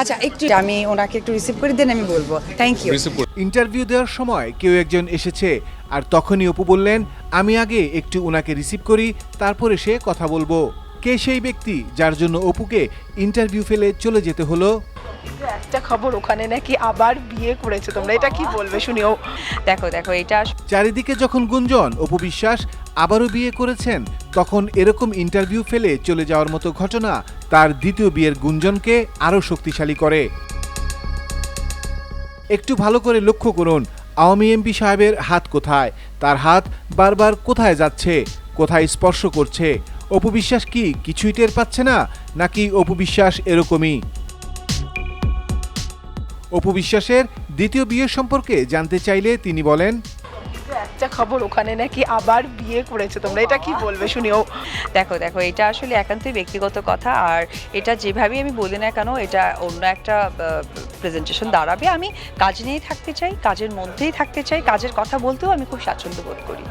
আচ্ছা একটু আমি ওনাকে একটু রিসিভ করে দেন, আমি বলবো থ্যাংক ইউ। ইন্টারভিউ দেওয়ার সময় কেউ একজন এসেছে আর তখনই অপু বললেন, আমি আগে একটু ওনাকে রিসিভ করি, তারপর এসে কথা বলবো। কে সেই ব্যক্তি যার জন্য অপুকে ইন্টারভিউ ফেলে চলে যেতে হলো? একটা খবর ওখানে নাকি আবার বিয়ে করেছে, তোমরা এটা কি বলবে শুনিও। দেখো এটা চারিদিকে যখন গুঞ্জন অপু বিশ্বাস আবারও বিয়ে করেছেন, তখন এরকম ইন্টারভিউ ফেলে চলে যাওয়ার মতো ঘটনা তার দ্বিতীয় বিয়ের গুঞ্জনকে আরও শক্তিশালী করে। একটু ভালো করে লক্ষ্য করুন, আওয়ামী এমপি সাহেবের হাত কোথায়? তার হাত বারবার কোথায় যাচ্ছে, কোথায় স্পর্শ করছে? অপু বিশ্বাস কি কিছুই টের পাচ্ছে না, নাকি অপু বিশ্বাস এরকমই? অপু বিশ্বাসের দ্বিতীয় বিয়ের সম্পর্কে জানতে চাইলে তিনি বলেন, একটা খবর ওখানে নাকি আবার বিয়ে করেছে, তোমরা এটা কি বলবে শুনিও। দেখো এটা আসলে একান্তই ব্যক্তিগত কথা, আর এটা যেভাবেই আমি বলি না কেন, এটা অন্য একটা প্রেজেন্টেশন দাঁড়াবে। আমি কাজ নিয়েই থাকতে চাই, কাজের মধ্যেই থাকতে চাই, কাজের কথা বলতেও আমি খুব স্বাচ্ছন্দ্য বোধ করি।